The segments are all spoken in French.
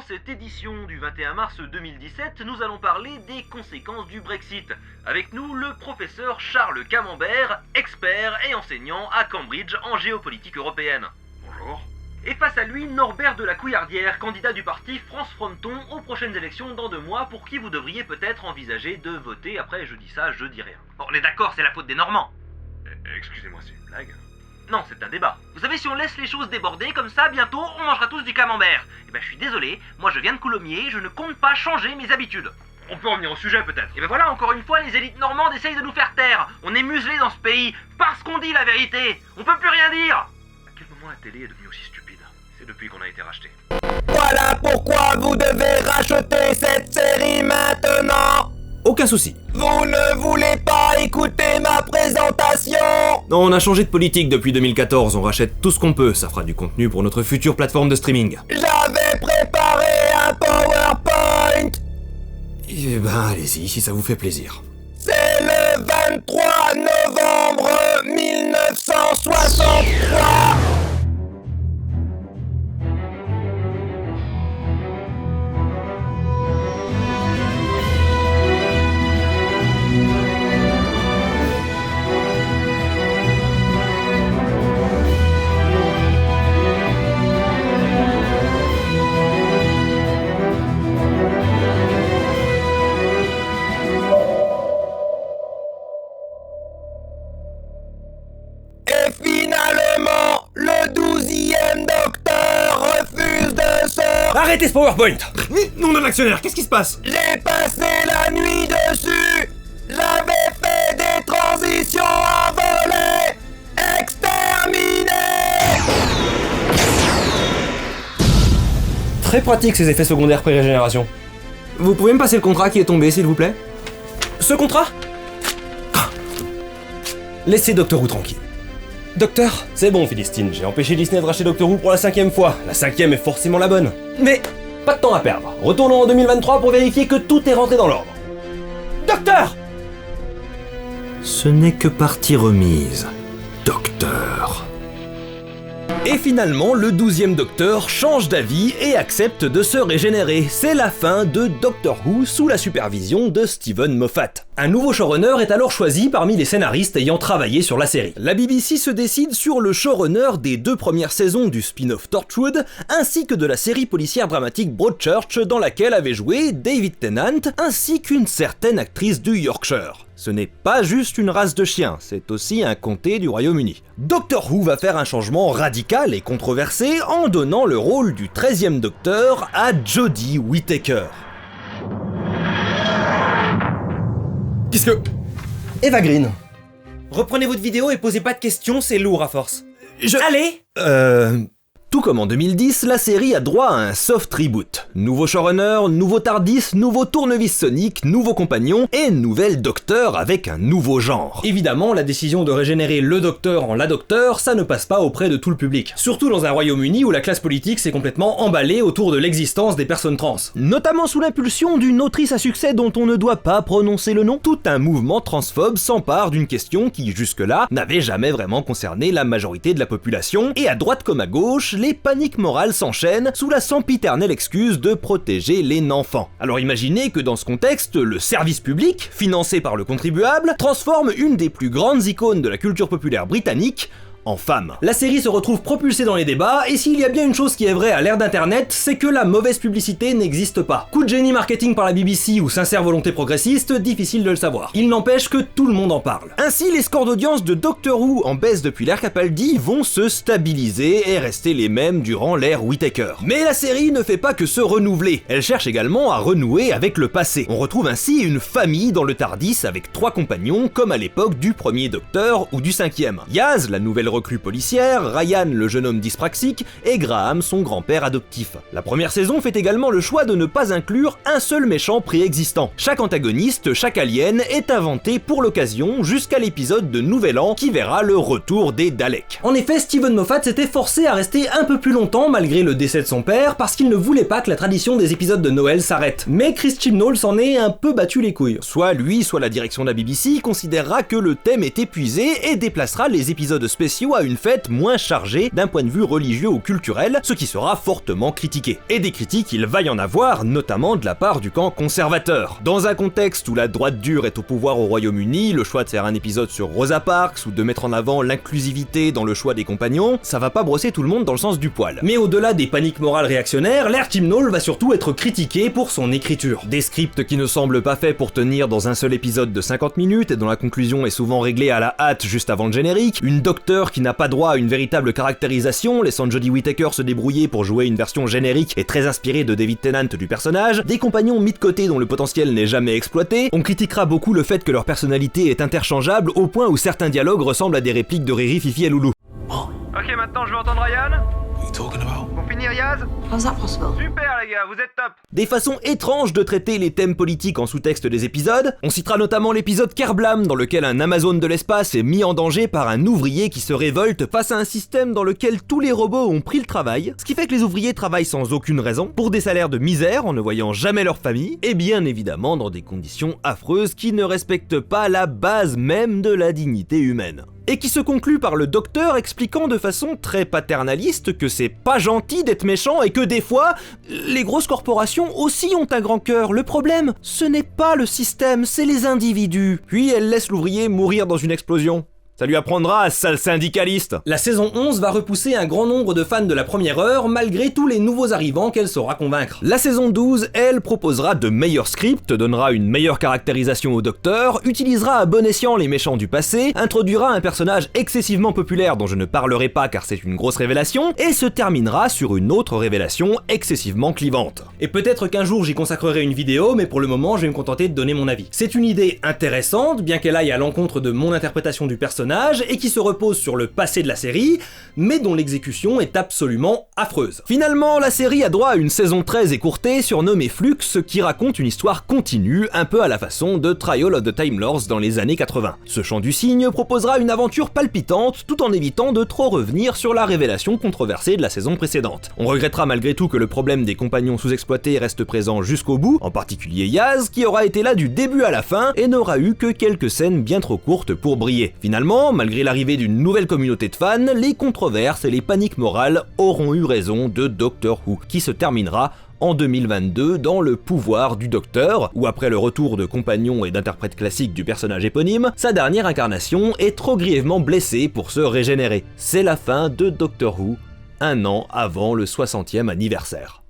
cette édition du 21 mars 2017, nous allons parler des conséquences du Brexit. Avec nous, le professeur Charles Camembert, expert et enseignant à Cambridge en géopolitique européenne. Bonjour. Et face à lui, Norbert de la Couillardière, candidat du parti France Fronton aux prochaines élections dans 2 mois, pour qui vous devriez peut-être envisager de voter. Après, je dis ça, je dis rien. Bon, on est d'accord, c'est la faute des Normands. Excusez-moi, c'est une blague? Non, c'est un débat. Vous savez, si on laisse les choses déborder comme ça, bientôt, on mangera tous du camembert. Eh ben, je suis désolé, moi je viens de Coulommiers, je ne compte pas changer mes habitudes. On peut revenir au sujet, peut-être. Et ben voilà, encore une fois, les élites normandes essayent de nous faire taire. On est muselés dans ce pays, parce qu'on dit la vérité. On peut plus rien dire. À quel moment la télé est devenue aussi stupide? C'est depuis qu'on a été racheté. Voilà pourquoi vous devez racheter cette série maintenant. Aucun souci. Vous ne voulez pas écouter ma présentation? Non, on a changé de politique depuis 2014, on rachète tout ce qu'on peut, ça fera du contenu pour notre future plateforme de streaming. J'avais préparé un PowerPoint. Eh ben, allez-y, si ça vous fait plaisir. C'est le 23 novembre 1963. Finalement, le 12e docteur refuse de se... Arrêtez ce PowerPoint! Non d'un actionnaire, qu'est-ce qui se passe? J'ai passé la nuit dessus. J'avais fait des transitions en volet. Exterminé. Très pratique ces effets secondaires pré-régénération. Vous pouvez me passer le contrat qui est tombé, s'il vous plaît? Ce contrat? Laissez Doctor Who tranquille. Docteur, c'est bon Philistine, j'ai empêché Disney de racheter Doctor Who pour la 5e fois. La 5e est forcément la bonne. Mais, pas de temps à perdre. Retournons en 2023 pour vérifier que tout est rentré dans l'ordre. Docteur! Ce n'est que partie remise, Docteur. Et finalement, le 12e Docteur change d'avis et accepte de se régénérer. C'est la fin de Doctor Who sous la supervision de Steven Moffat. Un nouveau showrunner est alors choisi parmi les scénaristes ayant travaillé sur la série. La BBC se décide sur le showrunner des 2 premières saisons du spin-off Torchwood, ainsi que de la série policière dramatique Broadchurch dans laquelle avait joué David Tennant, ainsi qu'une certaine actrice du Yorkshire. Ce n'est pas juste une race de chiens, c'est aussi un comté du Royaume-Uni. Doctor Who va faire un changement radical et controversé en donnant le rôle du 13e Docteur à Jodie Whittaker. Qu'est-ce que... Eva Green. Reprenez votre vidéo et posez pas de questions, c'est lourd à force. Allez. Tout comme en 2010, la série a droit à un soft reboot. Nouveau showrunner, nouveau TARDIS, nouveau tournevis sonique, nouveau compagnon et nouvelle Docteur avec un nouveau genre. Évidemment, la décision de régénérer le Docteur en la Docteur, ça ne passe pas auprès de tout le public. Surtout dans un Royaume-Uni où la classe politique s'est complètement emballée autour de l'existence des personnes trans. Notamment sous l'impulsion d'une autrice à succès dont on ne doit pas prononcer le nom, tout un mouvement transphobe s'empare d'une question qui, jusque-là, n'avait jamais vraiment concerné la majorité de la population, et à droite comme à gauche, les paniques morales s'enchaînent sous la sempiternelle excuse de protéger les nanfans. Alors imaginez que dans ce contexte, le service public, financé par le contribuable, transforme une des plus grandes icônes de la culture populaire britannique en femme. La série se retrouve propulsée dans les débats, et s'il y a bien une chose qui est vraie à l'ère d'internet, c'est que la mauvaise publicité n'existe pas. Coup de génie marketing par la BBC ou sincère volonté progressiste, difficile de le savoir. Il n'empêche que tout le monde en parle. Ainsi, les scores d'audience de Doctor Who en baisse depuis l'ère Capaldi vont se stabiliser et rester les mêmes durant l'ère Whittaker. Mais la série ne fait pas que se renouveler, elle cherche également à renouer avec le passé. On retrouve ainsi une famille dans le TARDIS avec 3 compagnons comme à l'époque du premier Docteur ou du 5e. Yaz, la nouvelle recrue policière, Ryan le jeune homme dyspraxique et Graham son grand-père adoptif. La première saison fait également le choix de ne pas inclure un seul méchant préexistant. Chaque antagoniste, chaque alien est inventé pour l'occasion jusqu'à l'épisode de Nouvel An qui verra le retour des Daleks. En effet, Steven Moffat s'était forcé à rester un peu plus longtemps malgré le décès de son père parce qu'il ne voulait pas que la tradition des épisodes de Noël s'arrête. Mais Chris Chibnall s'en est un peu battu les couilles. Soit lui, soit la direction de la BBC considérera que le thème est épuisé et déplacera les épisodes spéciaux ratio à une fête moins chargée d'un point de vue religieux ou culturel, ce qui sera fortement critiqué. Et des critiques, il va y en avoir, notamment de la part du camp conservateur. Dans un contexte où la droite dure est au pouvoir au Royaume-Uni, le choix de faire un épisode sur Rosa Parks ou de mettre en avant l'inclusivité dans le choix des compagnons, ça va pas brosser tout le monde dans le sens du poil. Mais au-delà des paniques morales réactionnaires, l'ère Chibnall va surtout être critiqué pour son écriture. Des scripts qui ne semblent pas faits pour tenir dans un seul épisode de 50 minutes et dont la conclusion est souvent réglée à la hâte juste avant le générique, une docteur qui n'a pas droit à une véritable caractérisation, laissant Jodie Whittaker se débrouiller pour jouer une version générique et très inspirée de David Tennant du personnage, des compagnons mis de côté dont le potentiel n'est jamais exploité. On critiquera beaucoup le fait que leur personnalité est interchangeable au point où certains dialogues ressemblent à des répliques de Riri, Fifi et Loulou. Ok, maintenant je veux entendre Ryan. Pour finir, Yaz. How's that possible? Super les gars, vous êtes top. Des façons étranges de traiter les thèmes politiques en sous-texte des épisodes. On citera notamment l'épisode Kerblam, dans lequel un Amazon de l'espace est mis en danger par un ouvrier qui se révolte face à un système dans lequel tous les robots ont pris le travail, ce qui fait que les ouvriers travaillent sans aucune raison, pour des salaires de misère en ne voyant jamais leur famille, et bien évidemment dans des conditions affreuses qui ne respectent pas la base même de la dignité humaine. Et qui se conclut par le docteur expliquant de façon très paternaliste que c'est pas gentil d'être méchant et que des fois, les grosses corporations aussi ont un grand cœur. Le problème, ce n'est pas le système, c'est les individus. Puis elle laisse l'ouvrier mourir dans une explosion. Ça lui apprendra, sale syndicaliste. La saison 11 va repousser un grand nombre de fans de la première heure, malgré tous les nouveaux arrivants qu'elle saura convaincre. La saison 12, elle, proposera de meilleurs scripts, donnera une meilleure caractérisation au docteur, utilisera à bon escient les méchants du passé, introduira un personnage excessivement populaire dont je ne parlerai pas car c'est une grosse révélation, et se terminera sur une autre révélation excessivement clivante. Et peut-être qu'un jour j'y consacrerai une vidéo, mais pour le moment je vais me contenter de donner mon avis. C'est une idée intéressante, bien qu'elle aille à l'encontre de mon interprétation du personnage, et qui se repose sur le passé de la série, mais dont l'exécution est absolument affreuse. Finalement, la série a droit à une saison 13 écourtée surnommée Flux, qui raconte une histoire continue, un peu à la façon de Trial of the Time Lords dans les années 80. Ce chant du cygne proposera une aventure palpitante, tout en évitant de trop revenir sur la révélation controversée de la saison précédente. On regrettera malgré tout que le problème des compagnons sous-exploités reste présent jusqu'au bout, en particulier Yaz, qui aura été là du début à la fin, et n'aura eu que quelques scènes bien trop courtes pour briller. Finalement, malgré l'arrivée d'une nouvelle communauté de fans, les controverses et les paniques morales auront eu raison de Doctor Who, qui se terminera en 2022 dans le pouvoir du Docteur, où après le retour de compagnons et d'interprètes classiques du personnage éponyme, sa dernière incarnation est trop grièvement blessée pour se régénérer. C'est la fin de Doctor Who, un an avant le 60e anniversaire.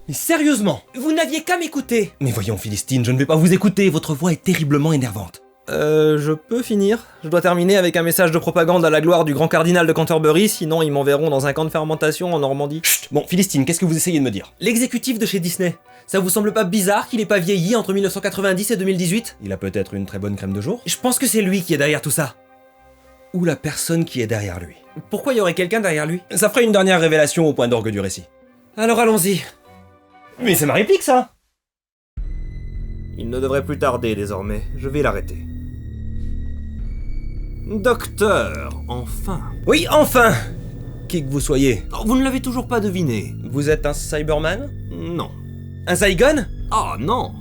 Mais sérieusement, vous n'aviez qu'à m'écouter. Mais voyons Philistine, je ne vais pas vous écouter, votre voix est terriblement énervante. Je peux finir? Je dois terminer avec un message de propagande à la gloire du grand cardinal de Canterbury, sinon ils m'enverront dans un camp de fermentation en Normandie. Chut. Bon, Philistine, qu'est-ce que vous essayez de me dire? L'exécutif de chez Disney, ça vous semble pas bizarre qu'il ait pas vieilli entre 1990 et 2018? Il a peut-être une très bonne crème de jour. Je pense que c'est lui qui est derrière tout ça. Ou la personne qui est derrière lui. Pourquoi y aurait quelqu'un derrière lui? Ça ferait une dernière révélation au point d'orgue du récit. Alors allons-y. Mais c'est ma réplique, ça! Il ne devrait plus tarder désormais, je vais l'arrêter. Docteur, enfin. Oui, enfin! Qui que vous soyez. Oh, vous ne l'avez toujours pas deviné. Vous êtes un Cyberman? Non. Un Zygon? Oh non.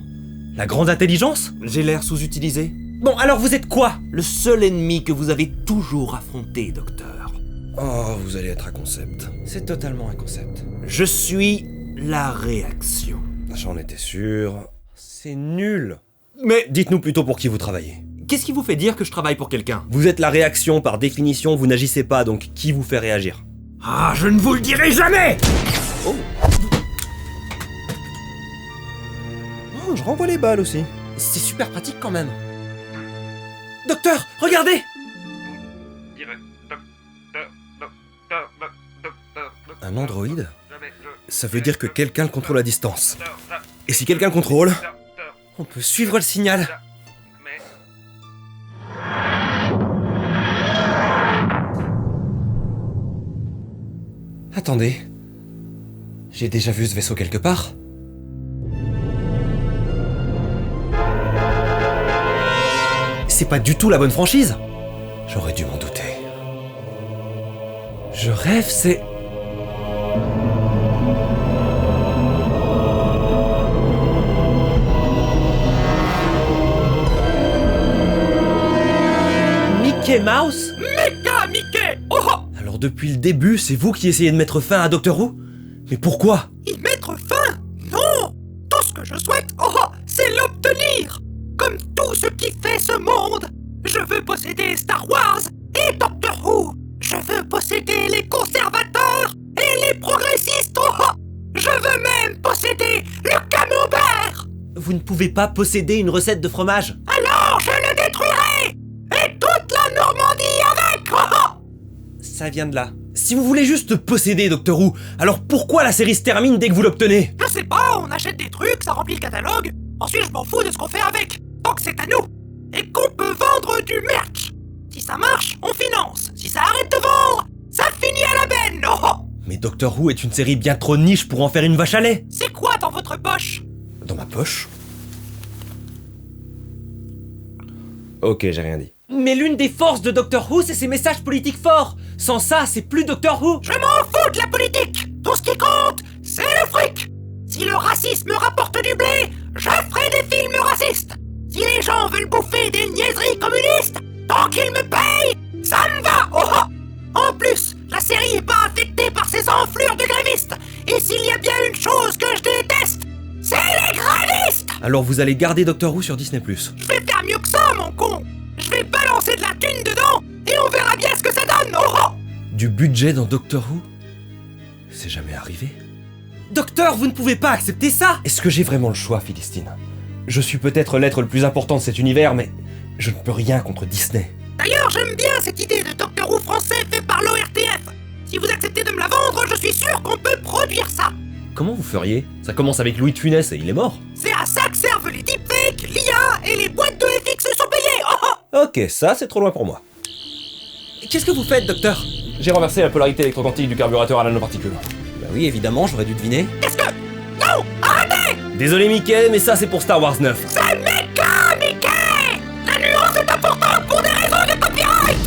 La grande intelligence? J'ai l'air sous-utilisé. Bon, alors vous êtes quoi? Le seul ennemi que vous avez toujours affronté, docteur. Oh, vous allez être un concept. C'est totalement un concept. Je suis la réaction. J'en étais sûr. C'est nul. Mais dites-nous plutôt pour qui vous travaillez. Qu'est-ce qui vous fait dire que je travaille pour quelqu'un? Vous êtes la réaction, par définition, vous n'agissez pas, donc qui vous fait réagir? Ah, je ne vous le dirai jamais! Oh. Oh, je renvoie les balles aussi. C'est super pratique quand même. Docteur, regardez! Un androïde? Ça veut dire que quelqu'un le contrôle à distance. Et si quelqu'un le contrôle, on peut suivre le signal. Attendez. J'ai déjà vu ce vaisseau quelque part. C'est pas du tout la bonne franchise. J'aurais dû m'en douter. Je rêve, c'est... Mickey Mouse? Mickey! Oh, depuis le début, c'est vous qui essayez de mettre fin à Doctor Who? Mais pourquoi? Y mettre fin? Non! Tout ce que je souhaite, c'est l'obtenir! Comme tout ce qui fait ce monde! Je veux posséder Star Wars et Doctor Who! Je veux posséder les conservateurs et les progressistes! Je veux même posséder le camembert! Vous ne pouvez pas posséder une recette de fromage? Alors je le détruirai! Et toute la Normandie avec! Ça vient de là. Si vous voulez juste posséder Doctor Who, alors pourquoi la série se termine dès que vous l'obtenez? Je sais pas, on achète des trucs, ça remplit le catalogue. Ensuite je m'en fous de ce qu'on fait avec. Tant que c'est à nous. Et qu'on peut vendre du merch. Si ça marche, on finance. Si ça arrête de vendre, ça finit à la benne. Mais Doctor Who est une série bien trop niche pour en faire une vache à lait. C'est quoi dans votre poche? Dans ma poche? Ok, j'ai rien dit. Mais l'une des forces de Doctor Who, c'est ses messages politiques forts. Sans ça, c'est plus Doctor Who. Je m'en fous de la politique. Tout ce qui compte, c'est le fric. Si le racisme rapporte du blé, je ferai des films racistes. Si les gens veulent bouffer des niaiseries communistes, tant qu'ils me payent, ça me va. En plus, la série est pas affectée par ces enflures de grévistes. Et s'il y a bien une chose que je déteste, c'est les grévistes. Alors vous allez garder Doctor Who sur Disney+. Je vais faire mieux que ça, mon con. Je vais balancer de la thune dedans et on verra bien ce que ça donne. Du budget dans Doctor Who? C'est jamais arrivé. Docteur, vous ne pouvez pas accepter ça! Est-ce que j'ai vraiment le choix, Philistine? Je suis peut-être l'être le plus important de cet univers, mais je ne peux rien contre Disney. D'ailleurs, j'aime bien cette idée de Doctor Who français fait par l'ORTF. Si vous acceptez de me la vendre, je suis sûr qu'on peut produire ça. Comment vous feriez? Ça commence avec Louis de Funès et il est mort. C'est à ça que servent les deepfakes, l'IA et les boîtes de FX sont payées. Ok, ça c'est trop loin pour moi. Qu'est-ce que vous faites, docteur? J'ai renversé la polarité électroquantique du carburateur à nanoparticules. Bah oui, évidemment, j'aurais dû deviner. Qu'est-ce que... Non! Arrêtez! Désolé Mickey, mais ça c'est pour Star Wars 9. C'est méga, Mickey! La nuance est importante pour des raisons de copyright!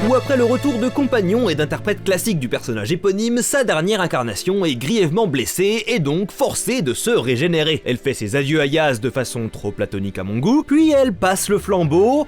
Ou après le retour de compagnons et d'interprètes classiques du personnage éponyme, sa dernière incarnation est grièvement blessée et donc forcée de se régénérer. Elle fait ses adieux à Yaz de façon trop platonique à mon goût, puis elle passe le flambeau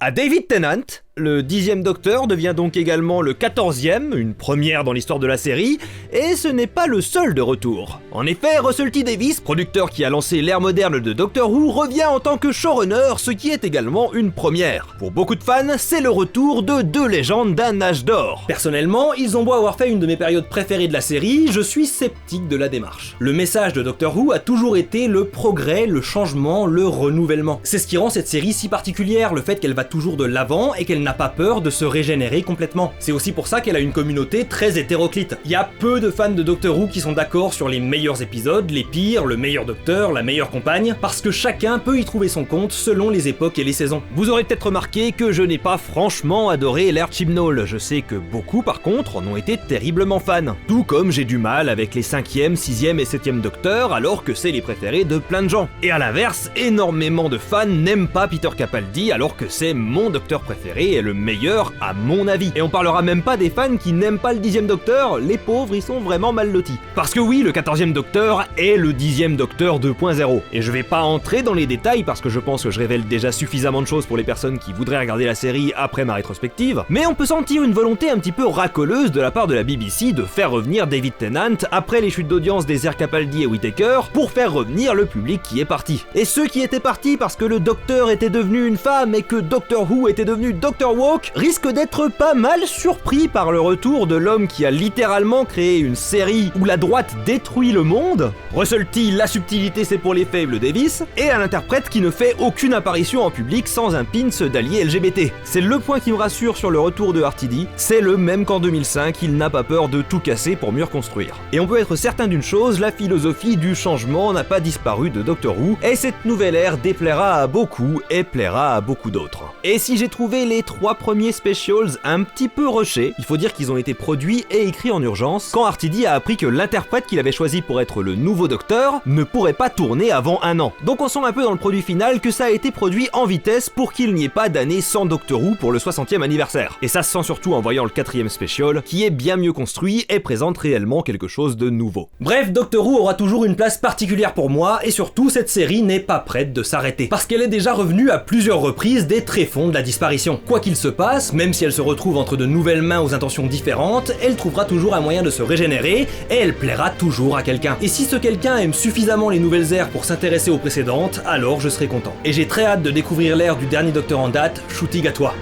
à David Tennant. Le 10e Docteur devient donc également le 14e, une première dans l'histoire de la série, et ce n'est pas le seul de retour. En effet, Russell T Davies, producteur qui a lancé l'ère moderne de Doctor Who, revient en tant que showrunner, ce qui est également une première. Pour beaucoup de fans, c'est le retour de deux légendes d'un âge d'or. Personnellement, ils ont beau avoir fait une de mes périodes préférées de la série, je suis sceptique de la démarche. Le message de Doctor Who a toujours été le progrès, le changement, le renouvellement. C'est ce qui rend cette série si particulière, le fait qu'elle va toujours de l'avant et qu'elle n'a pas peur de se régénérer complètement. C'est aussi pour ça qu'elle a une communauté très hétéroclite. Il y a peu de fans de Doctor Who qui sont d'accord sur les meilleurs épisodes, les pires, le meilleur docteur, la meilleure compagne, parce que chacun peut y trouver son compte selon les époques et les saisons. Vous aurez peut-être remarqué que je n'ai pas franchement adoré l'ère Chibnall. Je sais que beaucoup par contre en ont été terriblement fans. Tout comme j'ai du mal avec les 5e, 6e et 7e docteurs alors que c'est les préférés de plein de gens. Et à l'inverse, énormément de fans n'aiment pas Peter Capaldi alors que c'est mon docteur préféré et le meilleur à mon avis. Et on parlera même pas des fans qui n'aiment pas le 10e docteur, les pauvres ils sont vraiment mal lotis. Parce que oui, le 14e docteur est le 10e docteur 2.0. Et je vais pas entrer dans les détails parce que je pense que je révèle déjà suffisamment de choses pour les personnes qui voudraient regarder la série après ma rétrospective, mais on peut sentir une volonté un petit peu racoleuse de la part de la BBC de faire revenir David Tennant après les chutes d'audience des airs Capaldi et Whittaker pour faire revenir le public qui est parti. Et ceux qui étaient partis parce que le docteur était devenu une femme et que Doctor Who était devenu Dr. Walk risque d'être pas mal surpris par le retour de l'homme qui a littéralement créé une série où la droite détruit le monde. Russell T, la subtilité c'est pour les faibles Davis, et un interprète qui ne fait aucune apparition en public sans un pins d'allié LGBT. C'est le point qui me rassure sur le retour de RTD, c'est le même qu'en 2005, il n'a pas peur de tout casser pour mieux reconstruire. Et on peut être certain d'une chose, la philosophie du changement n'a pas disparu de Doctor Who, et cette nouvelle ère déplaira à beaucoup et plaira à beaucoup d'autres. Et si j'ai trouvé les 3 premiers specials un petit peu rushés, il faut dire qu'ils ont été produits et écrits en urgence, quand RTD a appris que l'interprète qu'il avait choisi pour être le nouveau docteur ne pourrait pas tourner avant 1 an. Donc on sent un peu dans le produit final que ça a été produit en vitesse pour qu'il n'y ait pas d'année sans Doctor Who pour le 60e anniversaire. Et ça se sent surtout en voyant le 4e special, qui est bien mieux construit et présente réellement quelque chose de nouveau. Bref, Doctor Who aura toujours une place particulière pour moi, et surtout cette série n'est pas prête de s'arrêter, parce qu'elle est déjà revenue à plusieurs reprises des tréfonds de la disparition. Quoi qu'il se passe, même si elle se retrouve entre de nouvelles mains aux intentions différentes, elle trouvera toujours un moyen de se régénérer, et elle plaira toujours à quelqu'un. Et si ce quelqu'un aime suffisamment les nouvelles ères pour s'intéresser aux précédentes, alors je serai content. Et j'ai très hâte de découvrir l'ère du dernier docteur en date, Shooty à toi.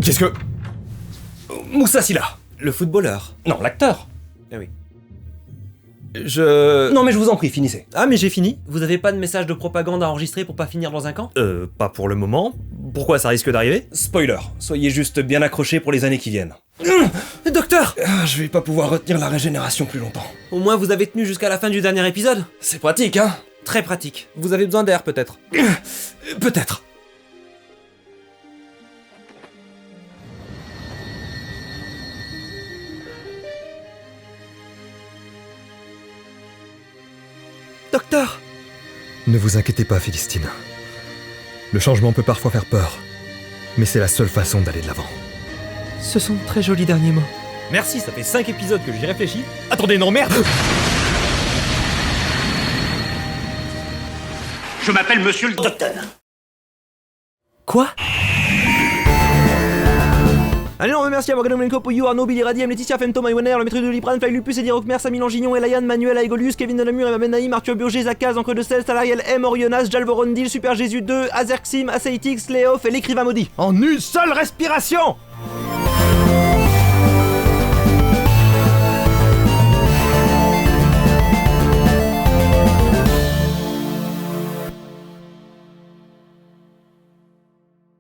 Qu'est-ce que... Moussa Sylla, le footballeur. Non, l'acteur. Ah oui. Non mais je vous en prie, finissez. Ah mais j'ai fini. Vous avez pas de message de propagande à enregistrer pour pas finir dans un camp? Pas pour le moment. Pourquoi, ça risque d'arriver? Spoiler, soyez juste bien accrochés pour les années qui viennent. Docteur! Je vais pas pouvoir retenir la régénération plus longtemps. Au moins vous avez tenu jusqu'à la fin du dernier épisode? C'est pratique, hein? Très pratique. Vous avez besoin d'air peut-être? Peut-être. Docteur! Ne vous inquiétez pas, Philistine. Le changement peut parfois faire peur, mais c'est la seule façon d'aller de l'avant. Ce sont de très jolis derniers mots. Merci, ça fait 5 épisodes que j'y réfléchis. Attendez, non, merde! Je m'appelle Monsieur le Docteur. Quoi? Un énorme merci à Morgan Omenko, Poyo, Arnaud, Billy Radiem, Laetitia Femto, Maïwaner, le maître de Liprane, Fly Lupus, Eddie Rockmer, Samy Langignon, Elayan, Manuel, Aegolius, Kevin Delamure, Emma Benaïm, Arthur Burgé, Zakaz, Encre de Sel, Salariel M, Orionas, Jalvorondil, Super Jésus 2, Azerxim, Aseitix, Léof et l'écrivain maudit. En une seule respiration!